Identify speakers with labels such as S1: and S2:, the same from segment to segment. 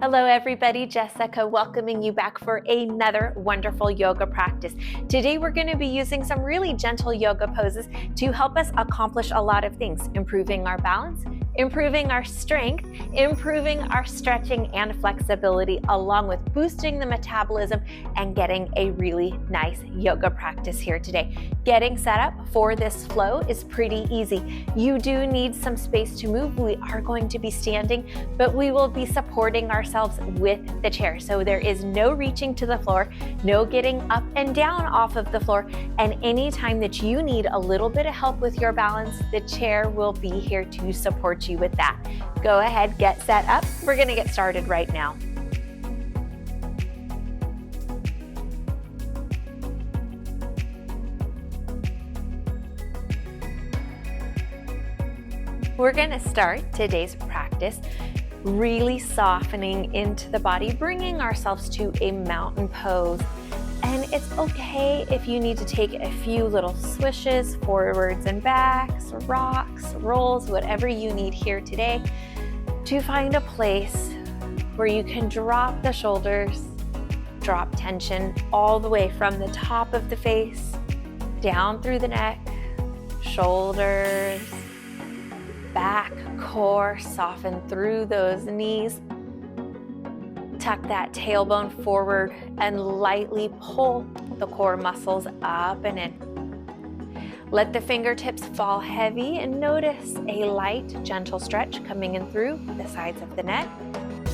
S1: Hello everybody, Jessica welcoming you back for another wonderful yoga practice. Today we're going to be using some really gentle yoga poses to help us accomplish a lot of things, improving our balance, improving our strength, improving our stretching and flexibility, along with boosting the metabolism and getting a really nice yoga practice here today. Getting set up for this flow is pretty easy. You do need some space to move. We are going to be standing, but we will be supporting ourselves with the chair. So there is no reaching to the floor, no getting up and down off of the floor. And anytime that you need a little bit of help with your balance, the chair will be here to support you with that. Go ahead, get set up. We're going to get started right now. We're going to start today's practice really softening into the body, bringing ourselves to a mountain pose. And it's okay if you need to take a few little swishes, forwards and backs, rocks, rolls, whatever you need here today, to find a place where you can drop the shoulders, drop tension all the way from the top of the face, down through the neck, shoulders, back, core, soften through those knees. Tuck that tailbone forward and lightly pull the core muscles up and in. Let the fingertips fall heavy and notice a light, gentle stretch coming in through the sides of the neck.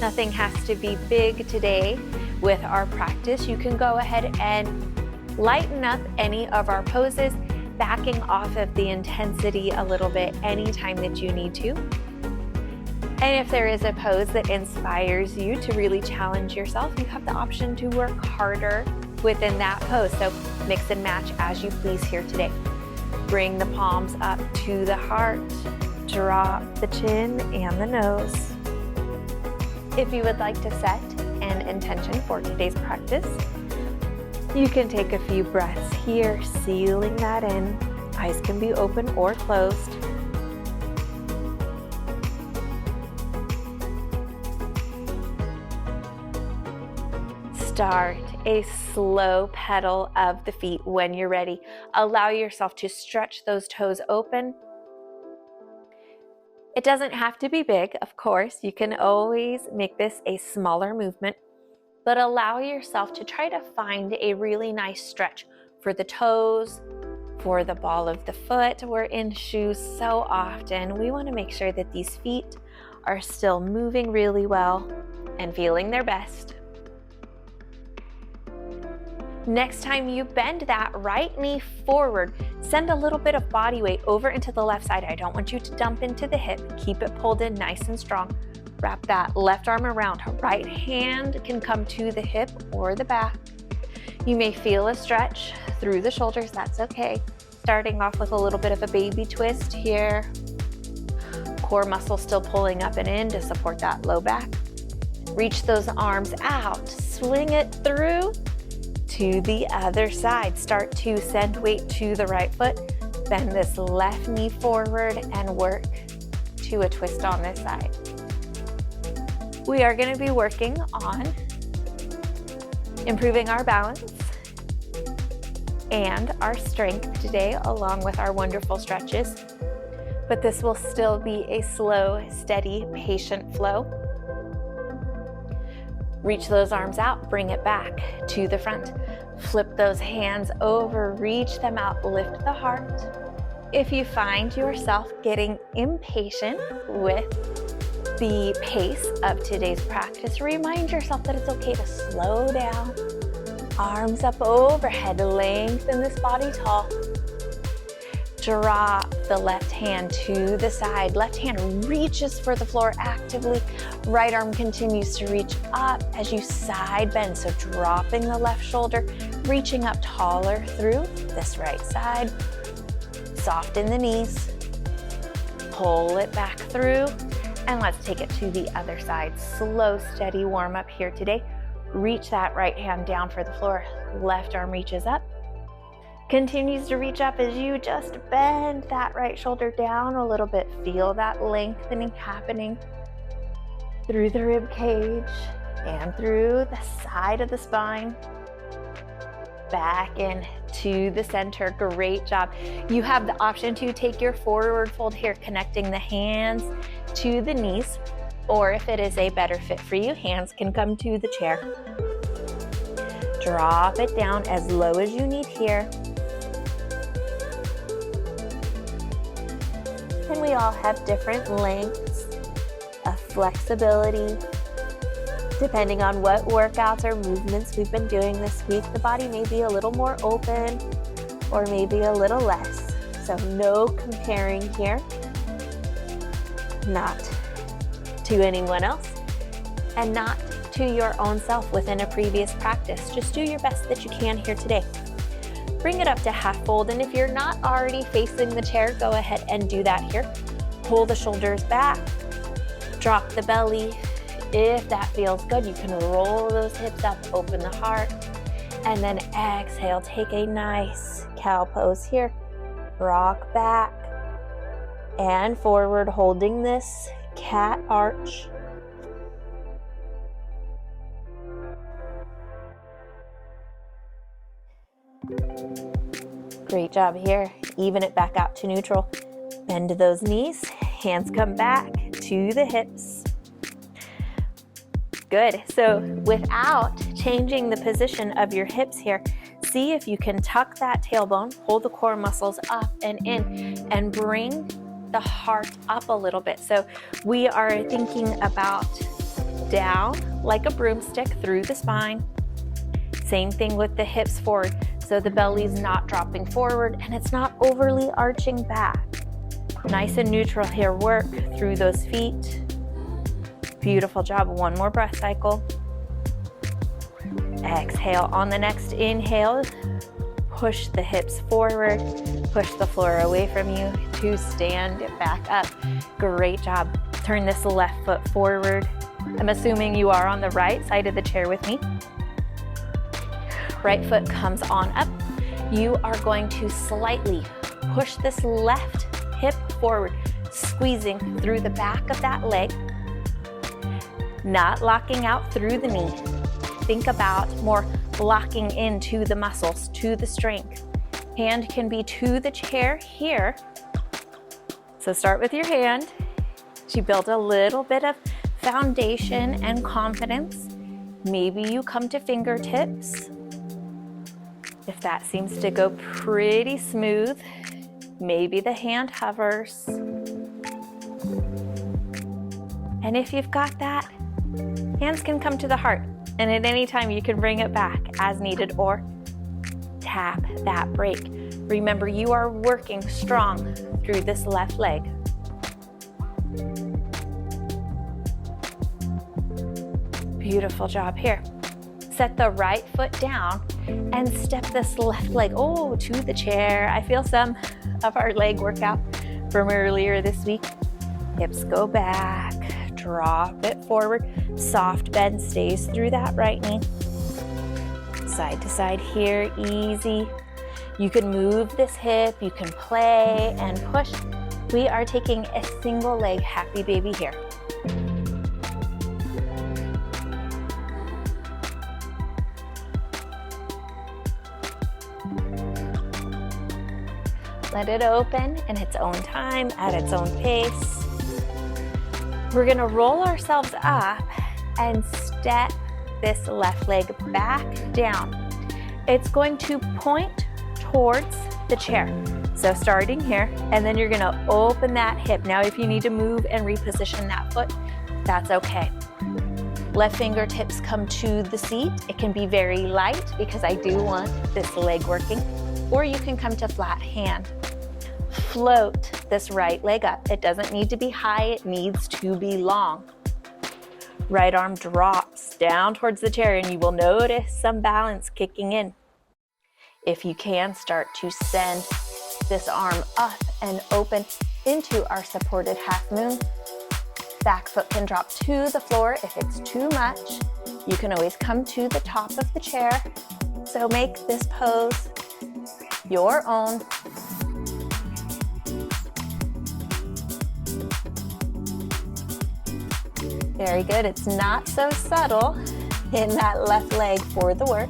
S1: Nothing has to be big today with our practice. You can go ahead and lighten up any of our poses, backing off of the intensity a little bit anytime that you need to. And if there is a pose that inspires you to really challenge yourself, you have the option to work harder within that pose. So mix and match as you please here today. Bring the palms up to the heart, drop the chin and the nose. If you would like to set an intention for today's practice, you can take a few breaths here, sealing that in. Eyes can be open or closed. Start a slow pedal of the feet when you're ready. Allow yourself to stretch those toes open. It doesn't have to be big, of course. You can always make this a smaller movement, but allow yourself to try to find a really nice stretch for the toes, for the ball of the foot. We're in shoes so often. We want to make sure that these feet are still moving really well and feeling their best. Next time you bend that right knee forward, send a little bit of body weight over into the left side. I don't want you to dump into the hip. Keep it pulled in nice and strong. Wrap that left arm around. Right hand can come to the hip or the back. You may feel a stretch through the shoulders. That's okay. Starting off with a little bit of a baby twist here. Core muscle still pulling up and in to support that low back. Reach those arms out. Swing it through to the other side. Start to send weight to the right foot. Bend this left knee forward and work to a twist on this side. We are going to be working on improving our balance and our strength today, along with our wonderful stretches. But this will still be a slow, steady, patient flow. Reach those arms out, bring it back to the front. Flip those hands over, reach them out, lift the heart. If you find yourself getting impatient with the pace of today's practice, remind yourself that it's okay to slow down. Arms up overhead, lengthen this body tall. Drop the left hand to the side. Left hand reaches for the floor actively. Right arm continues to reach up as you side bend. So dropping the left shoulder, reaching up taller through this right side. Soften the knees. Pull it back through. And let's take it to the other side. Slow, steady warm up here today. Reach that right hand down for the floor. Left arm reaches up. Continues to reach up as you just bend that right shoulder down a little bit. Feel that lengthening happening through the rib cage. and through the side of the spine, back in to the center. Great job. You have the option to take your forward fold here, connecting the hands to the knees, or if it is a better fit for you, hands can come to the chair. Drop it down as low as you need here. And we all have different lengths of flexibility. Depending on what workouts or movements we've been doing this week, the body may be a little more open or maybe a little less. So no comparing here, not to anyone else and not to your own self within a previous practice. Just do your best that you can here today. Bring it up to half fold, and if you're not already facing the chair, go ahead and do that here. Pull the shoulders back, drop the belly. If that feels good, you can roll those hips up, open the heart, and then exhale. Take a nice cow pose here. Rock back and forward, holding this cat arch. Great job here. Even it back out to neutral. Bend those knees, hands come back to the hips. Good. So without changing the position of your hips here, see if you can tuck that tailbone, pull the core muscles up and in, and bring the heart up a little bit. So we are thinking about down like a broomstick through the spine. Same thing with the hips forward. So the belly's not dropping forward and it's not overly arching back. Nice and neutral here. Work through those feet. Beautiful job. One more breath cycle. Exhale. On the next inhale, push the hips forward, push the floor away from you to stand it back up. Great job. Turn this left foot forward. I'm assuming you are on the right side of the chair with me. Right foot comes on up. You are going to slightly push this left hip forward, squeezing through the back of that leg, not locking out through the knee. Think about more locking into the muscles, to the strength. Hand can be to the chair here. So start with your hand. You build a little bit of foundation and confidence. Maybe you come to fingertips. If that seems to go pretty smooth, maybe the hand hovers. And if you've got that, hands can come to the heart. And at any time you can bring it back as needed or tap that break. Remember, you are working strong through this left leg. Beautiful job here. Set the right foot down and step this left leg, to the chair. I feel some of our leg workout from earlier this week. Hips go back, drop it forward. Soft bend stays through that right knee. Side to side here, easy. You can move this hip, you can play and push. We are taking a single leg happy baby here. Let it open in its own time, at its own pace. We're gonna roll ourselves up and step this left leg back down. It's going to point towards the chair. So starting here, and then you're gonna open that hip. Now if you need to move and reposition that foot, that's okay. Left fingertips come to the seat. It can be very light because I do want this leg working, or you can come to flat hand. Float this right leg up. It doesn't need to be high, it needs to be long. Right arm drops down towards the chair and you will notice some balance kicking in. If you can, start to send this arm up and open into our supported half moon. Back foot can drop to the floor if it's too much. You can always come to the top of the chair. So make this pose your own. Very good. It's not so subtle. in that left leg for the work.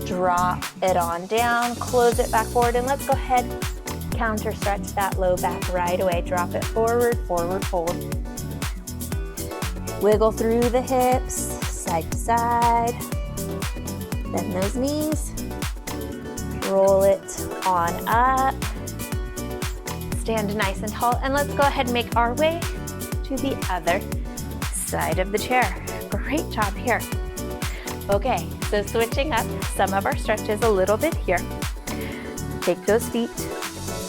S1: Drop it on down, close it back forward, and let's go ahead, counter stretch that low back right away. Drop it forward, forward fold. Wiggle through the hips, side to side. Bend those knees. Roll it on up. Stand nice and tall, and let's go ahead and make our way to the other side of the chair. Great job here. Okay, so switching up some of our stretches a little bit here. Take those feet,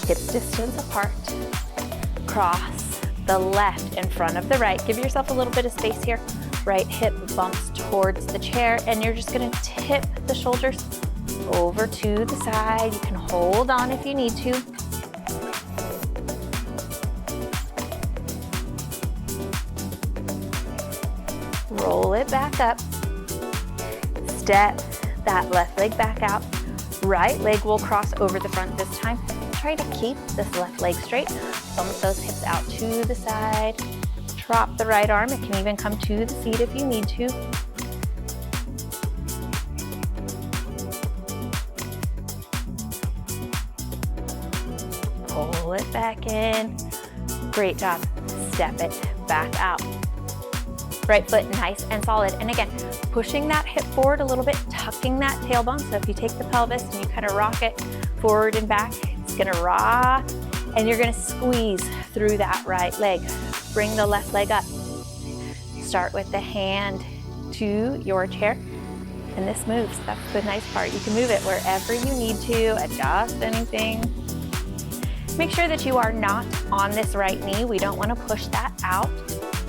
S1: hips distance apart. Cross the left in front of the right. Give yourself a little bit of space here. Right hip bumps towards the chair, and you're just gonna tip the shoulders over to the side. You can hold on if you need to. Roll it back up. Step that left leg back out. Right leg will cross over the front this time. Try to keep this left leg straight. Bump those hips out to the side. Drop the right arm. It can even come to the seat if you need to. Pull it back in. Great job. Step it back out. Right foot nice and solid. And again, pushing that hip forward a little bit, tucking that tailbone. So if you take the pelvis and you kind of rock it forward and back, it's gonna rock, and you're gonna squeeze through that right leg. Bring the left leg up. Start with the hand to your chair, and this moves. That's the nice part. You can move it wherever you need to, adjust anything. Make sure that you are not on this right knee. We don't wanna push that out.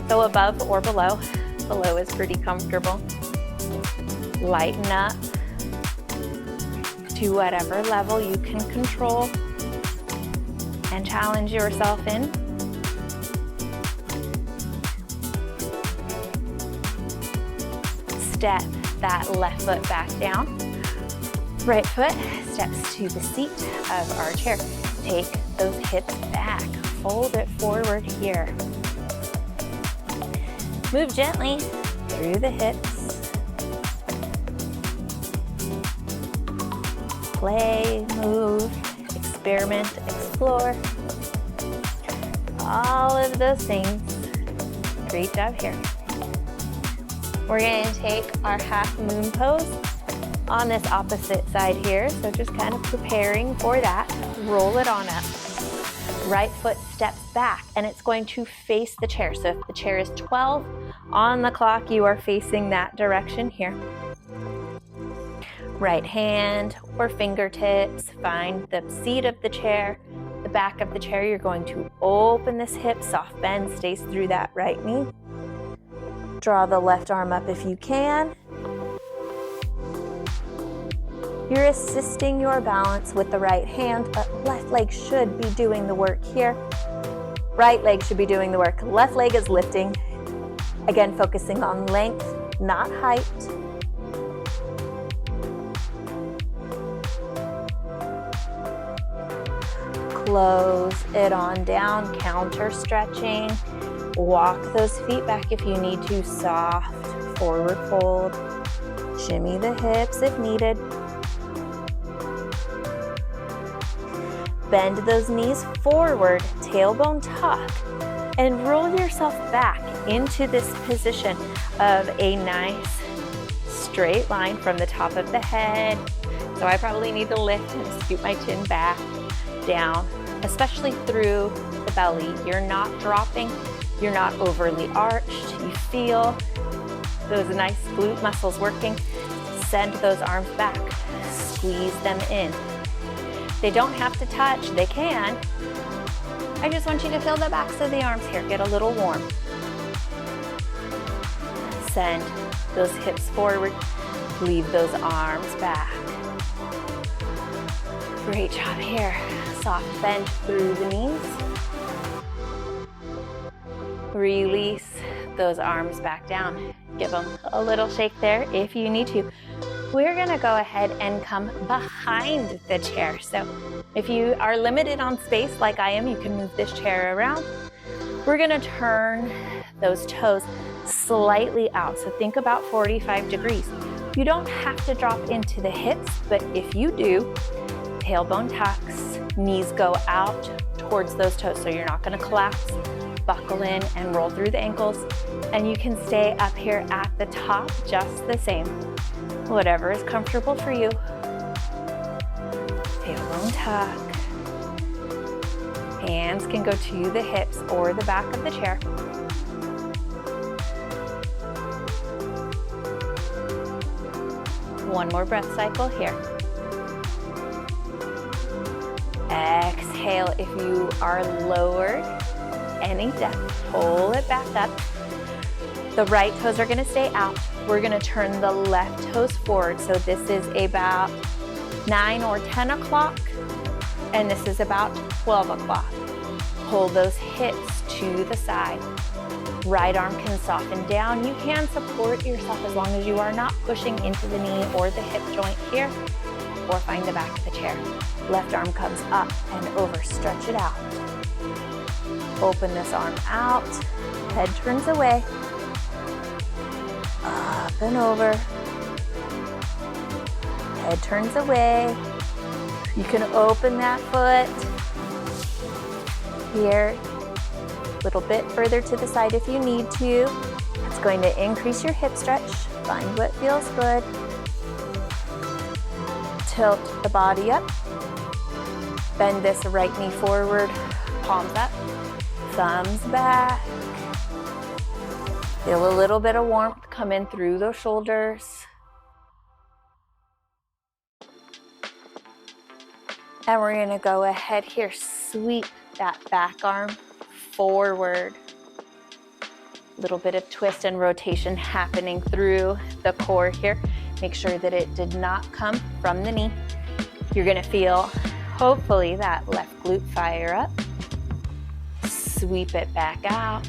S1: So above or below. Below is pretty comfortable. Lighten up to whatever level you can control and challenge yourself in. Step that left foot back down. Right foot steps to the seat of our chair. Take those hips back. Fold it forward here. Move gently through the hips. Play, move, experiment, explore. All of those things. Great job here. We're going to take our half moon pose on this opposite side here. So just kind of preparing for that. Roll it on up. Right foot steps back, and it's going to face the chair. So if the chair is 12 on the clock, you are facing that direction here. Right hand or fingertips, find the seat of the chair, the back of the chair. You're going to open this hip, soft bend, stays through that right knee. Draw the left arm up if you can. You're assisting your balance with the right hand, but left leg should be doing the work here. Right leg should be doing the work. Left leg is lifting. Again, focusing on length, not height. Close it on down, counter stretching. Walk those feet back if you need to. Soft forward fold. Shimmy the hips if needed. Bend those knees forward, tailbone tuck, and roll yourself back into this position of a nice straight line from the top of the head. So I probably need to lift and scoot my chin back, down, especially through the belly. You're not dropping, you're not overly arched. You feel those nice glute muscles working. Send those arms back, squeeze them in. They don't have to touch, they can. I just want you to feel the backs of the arms here, get a little warm. Send those hips forward, leave those arms back. Great job here. Soft bend through the knees. Release those arms back down. Give them a little shake there if you need to. We're gonna go ahead and come behind the chair. So if you are limited on space like I am, you can move this chair around. We're gonna turn those toes slightly out. So think about 45 degrees. You don't have to drop into the hips, but if you do, tailbone tucks, knees go out towards those toes. So you're not gonna collapse, buckle in and roll through the ankles. And you can stay up here at the top just the same. Whatever is comfortable for you. Tailbone tuck. Hands can go to the hips or the back of the chair. One more breath cycle here. Exhale if you are lowered any depth. Pull it back up. The right toes are gonna stay out. We're gonna turn the left toes forward. So this is about 9 or 10 o'clock, and this is about 12 o'clock. Pull those hips to the side. Right arm can soften down. You can support yourself as long as you are not pushing into the knee or the hip joint here, or find the back of the chair. Left arm comes up and over, stretch it out. Open this arm out, head turns away, up and over, head turns away. You can open that foot here, a little bit further to the side if you need to. It's going to increase your hip stretch. Find what feels good. Tilt the body up. Bend this right knee forward, palms up, thumbs back. Feel a little bit of warmth come in through those shoulders. And we're gonna go ahead here, sweep that back arm forward. Little bit of twist and rotation happening through the core here. Make sure that it did not come from the knee. You're gonna feel, hopefully, that left glute fire up. Sweep it back out.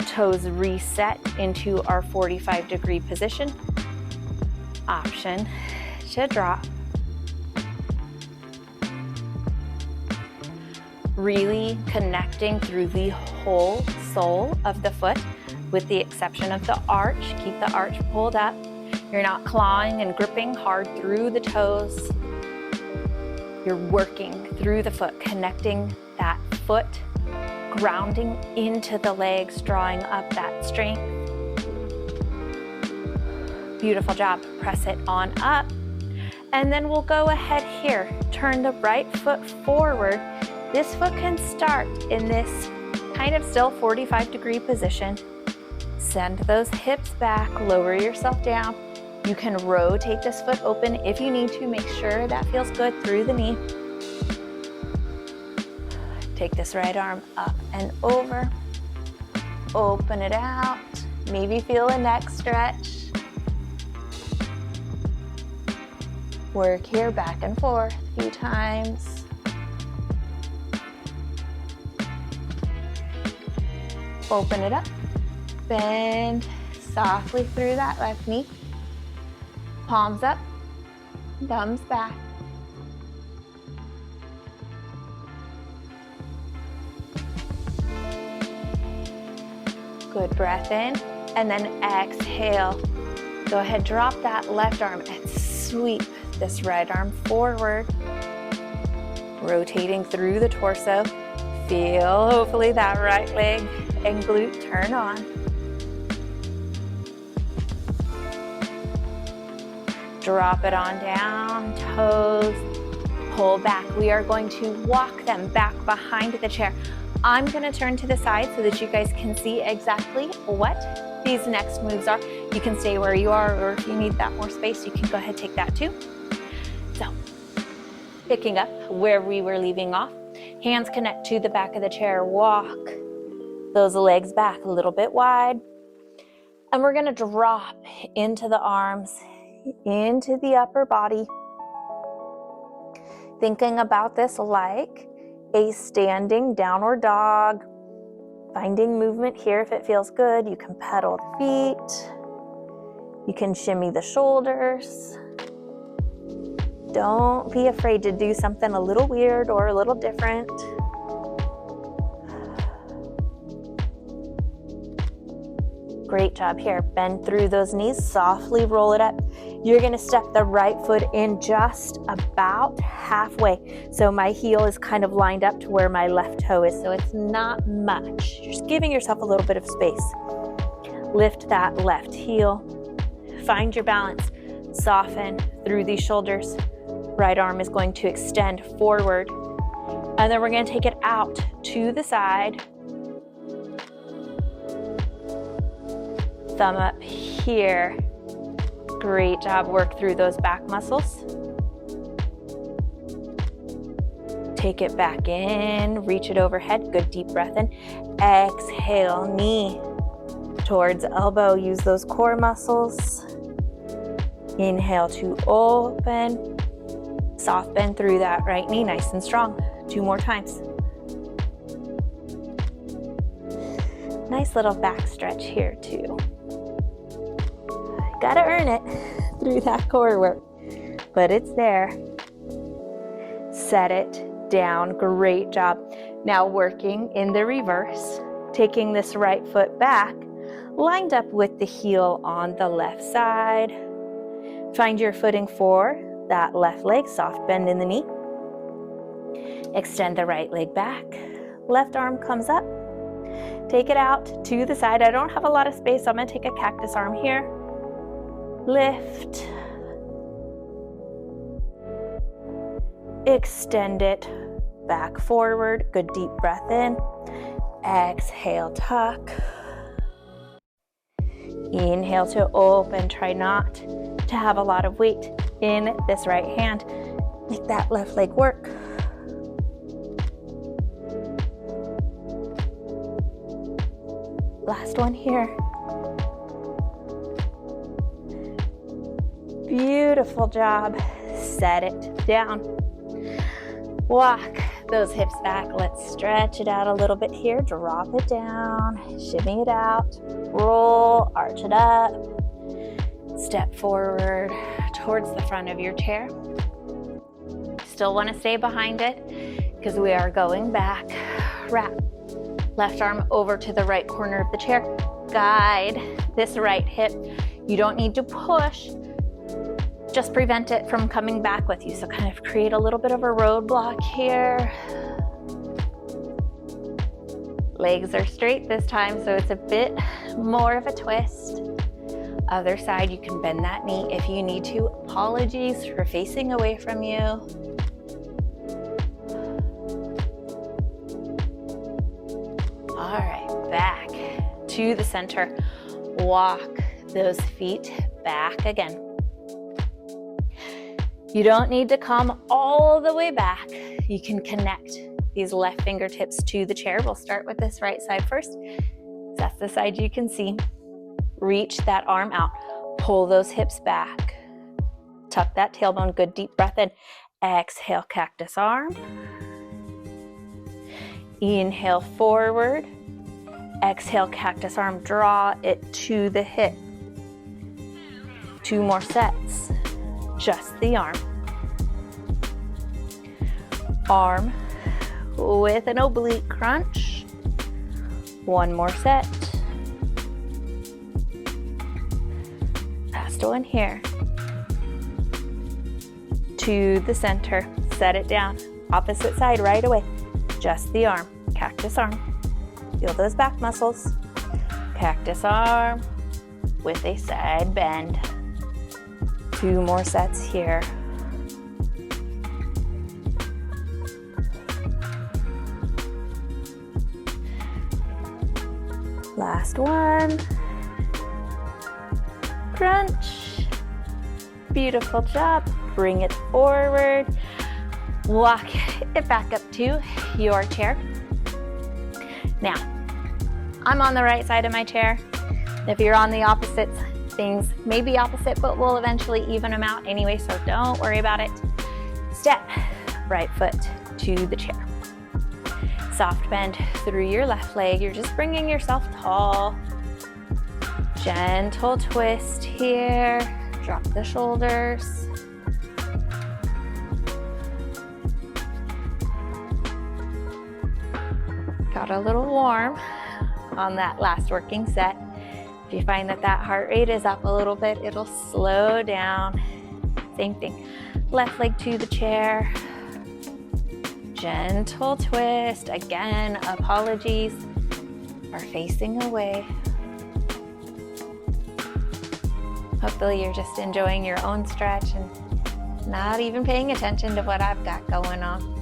S1: Toes reset into our 45-degree position. Option to drop. Really connecting through the whole sole of the foot, with the exception of the arch. Keep the arch pulled up. You're not clawing and gripping hard through the toes. You're working through the foot, connecting that foot, grounding into the legs, drawing up that strength. Beautiful job. Press it on up. And then we'll go ahead here. Turn the right foot forward. This foot can start in this kind of still 45-degree position. Send those hips back, lower yourself down. You can rotate this foot open if you need to. Make sure that feels good through the knee. Take this right arm up and over. Open it out. Maybe feel a neck stretch. Work here back and forth a few times. Open it up. Bend softly through that left knee. Palms up, thumbs back. Good breath in, and then exhale. Go ahead, drop that left arm and sweep this right arm forward. Rotating through the torso. Feel, hopefully, that right leg and glute turn on. Drop it on down, toes, pull back. We are going to walk them back behind the chair. I'm gonna turn to the side so that you guys can see exactly what these next moves are. You can stay where you are, or if you need that more space, you can go ahead and take that too. So, picking up where we were leaving off, hands connect to the back of the chair, walk those legs back a little bit wide. And we're gonna drop into the arms, into the upper body. Thinking about this like a standing downward dog. Finding movement here if it feels good. You can pedal the feet. You can shimmy the shoulders. Don't be afraid to do something a little weird or a little different. Great job here. Bend through those knees, softly roll it up. You're gonna step the right foot in just about halfway. So my heel is kind of lined up to where my left toe is, so it's not much. You're just giving yourself a little bit of space. Lift that left heel. Find your balance. Soften through these shoulders. Right arm is going to extend forward. And then we're gonna take it out to the side. Thumb up here. Great job. Work through those back muscles. Take it back in. Reach it overhead. Good deep breath in. Exhale, knee towards elbow. Use those core muscles. Inhale to open. Soft bend through that right knee, nice and strong. 2 more times. Nice little back stretch here too. Gotta earn it through that core work, but it's there. Set it down, great job. Now working in the reverse, taking this right foot back, lined up with the heel on the left side. Find your footing for that left leg, soft bend in the knee. Extend the right leg back. Left arm comes up. Take it out to the side. I don't have a lot of space, so I'm gonna take a cactus arm here. Lift. Extend it back forward. Good deep breath in. Exhale, tuck. Inhale to open. Try not to have a lot of weight in this right hand. Make that left leg work. Last one here. Beautiful job. Set it down. Walk those hips back. Let's stretch it out a little bit here. Drop it down. Shimmy it out. Roll. Arch it up. Step forward towards the front of your chair. Still want to stay behind it because we are going back. Wrap. Left arm over to the right corner of the chair. Guide this right hip. You don't need to push. Just prevent it from coming back with you. So kind of create a little bit of a roadblock here. Legs are straight this time, so it's a bit more of a twist. Other side, you can bend that knee if you need to. Apologies for facing away from you. All right, back to the center. Walk those feet back again. You don't need to come all the way back. You can connect these left fingertips to the chair. We'll start with this right side first. That's the side you can see. Reach that arm out. Pull those hips back. Tuck that tailbone. Good deep breath in. Exhale, cactus arm. Inhale forward. Exhale, cactus arm. Draw it to the hip. 2 more sets. Just the arm. Arm with an oblique crunch. 1 more set. Last one here. To the center. Set it down. Opposite side right away. Just the arm. Cactus arm. Feel those back muscles. Cactus arm with a side bend. 2 more sets here. Last one. Crunch. Beautiful job. Bring it forward. Walk it back up to your chair. Now, I'm on the right side of my chair. If you're on the opposite, things may be opposite, but we'll eventually even them out anyway, so don't worry about it. Step right foot to the chair. Soft bend through your left leg. You're just bringing yourself tall. Gentle twist here. Drop the shoulders. Got a little warm on that last working set. If you find that that heart rate is up a little bit, it'll slow down. Same thing. Left leg to the chair. Gentle twist. Again, apologies are facing away. Hopefully you're just enjoying your own stretch and not even paying attention to what I've got going on.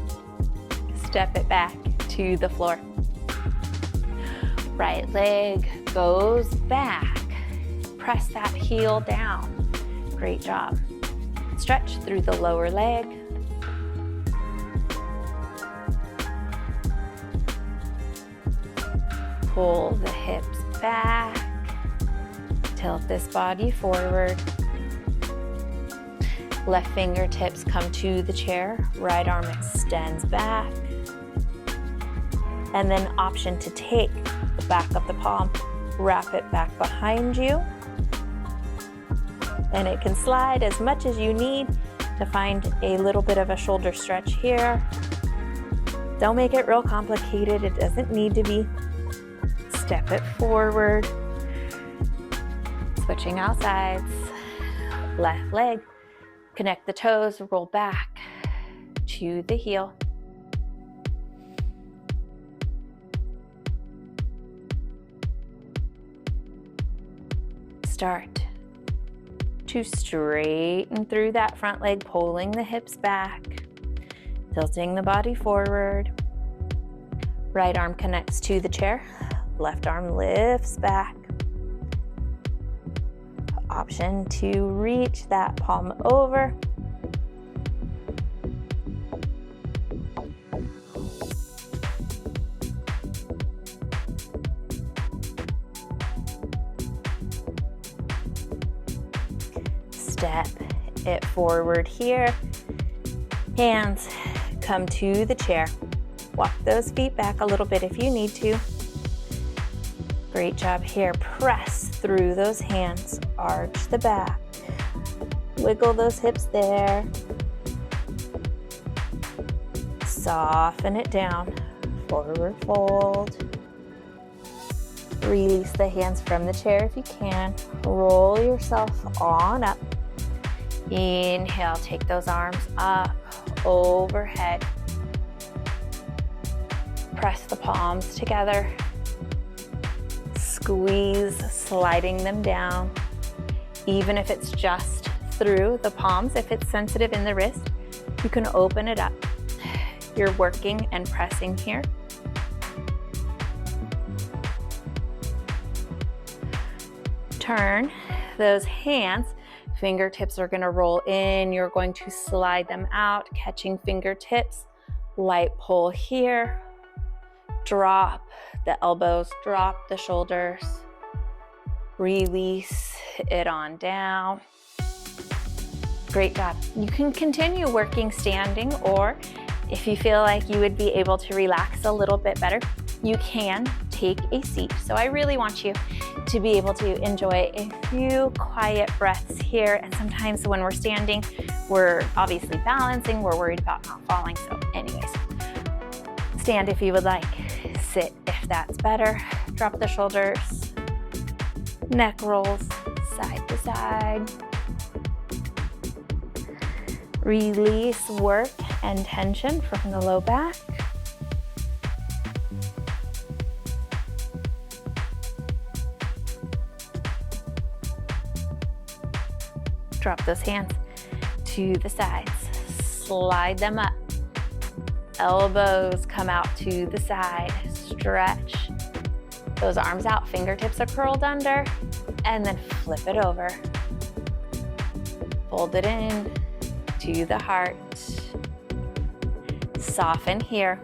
S1: Step it back to the floor. Right leg goes back. Press that heel down. Great job. Stretch through the lower leg. Pull the hips back. Tilt this body forward. Left fingertips come to the chair. Right arm extends back. And then option to take the back of the palm, wrap it back behind you. And it can slide as much as you need to find a little bit of a shoulder stretch here. Don't make it real complicated. It doesn't need to be. Step it forward. Switching out sides. Left leg. Connect the toes, roll back to the heel. Start to straighten through that front leg, pulling the hips back, tilting the body forward. Right arm connects to the chair, left arm lifts back. Option to reach that palm over. Step it forward here. Hands come to the chair. Walk those feet back a little bit if you need to. Great job here. Press through those hands. Arch the back. Wiggle those hips there. Soften it down. Forward fold. Release the hands from the chair if you can. Roll yourself on up. Inhale, take those arms up, overhead. Press the palms together. Squeeze, sliding them down. Even if it's just through the palms, if it's sensitive in the wrist, you can open it up. You're working and pressing here. Turn those hands. Fingertips are going to roll in. You're going to slide them out, catching fingertips. Light pull here. Drop the elbows, drop the shoulders. Release it on down. Great job. You can continue working standing, or if you feel like you would be able to relax a little bit better, you can take a seat. So I really want you to be able to enjoy a few quiet breaths here. And sometimes when we're standing, we're obviously balancing, we're worried about not falling. So anyways, stand if you would like, sit if that's better. Drop the shoulders, neck rolls side to side. Release work and tension from the low back. Drop those hands to the sides. Slide them up. Elbows come out to the side. Stretch those arms out. Fingertips are curled under. And then flip it over. Fold it in to the heart. Soften here.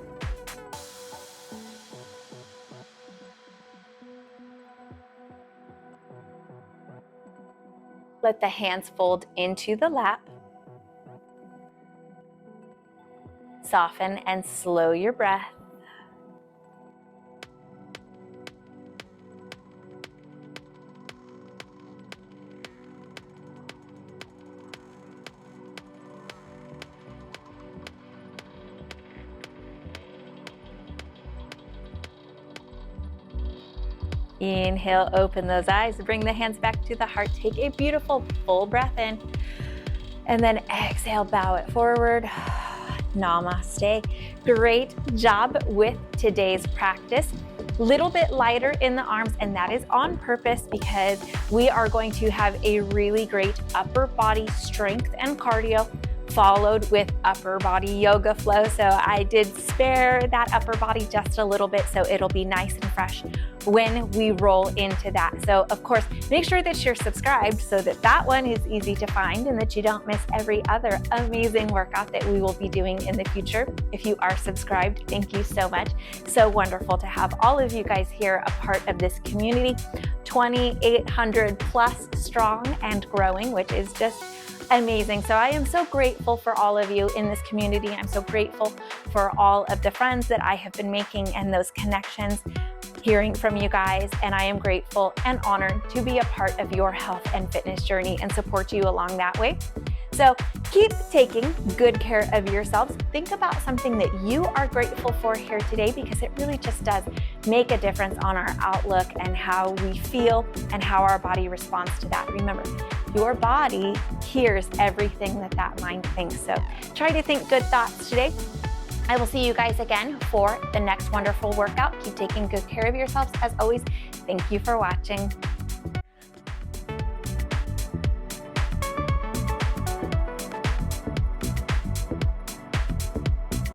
S1: Let the hands fold into the lap. Soften and slow your breath. Inhale, open those eyes, bring the hands back to the heart. Take a beautiful full breath in. And then exhale, bow it forward. Namaste. Great job with today's practice. Little bit lighter in the arms, and that is on purpose because we are going to have a really great upper body strength and cardio followed with upper body yoga flow. So I did spare that upper body just a little bit so it'll be nice and fresh when we roll into that. So of course, make sure that you're subscribed so that that one is easy to find and that you don't miss every other amazing workout that we will be doing in the future. If you are subscribed, thank you so much. So wonderful to have all of you guys here, a part of this community, 2,800 plus strong and growing, which is just amazing. So I am so grateful for all of you in this community. I'm so grateful for all of the friends that I have been making and those connections, hearing from you guys. And I am grateful and honored to be a part of your health and fitness journey and support you along that way. So keep taking good care of yourselves. Think about something that you are grateful for here today, because it really just does make a difference on our outlook and how we feel and how our body responds to that. Remember, your body hears everything that that mind thinks. So try to think good thoughts today. I will see you guys again for the next wonderful workout. Keep taking good care of yourselves. As always, thank you for watching.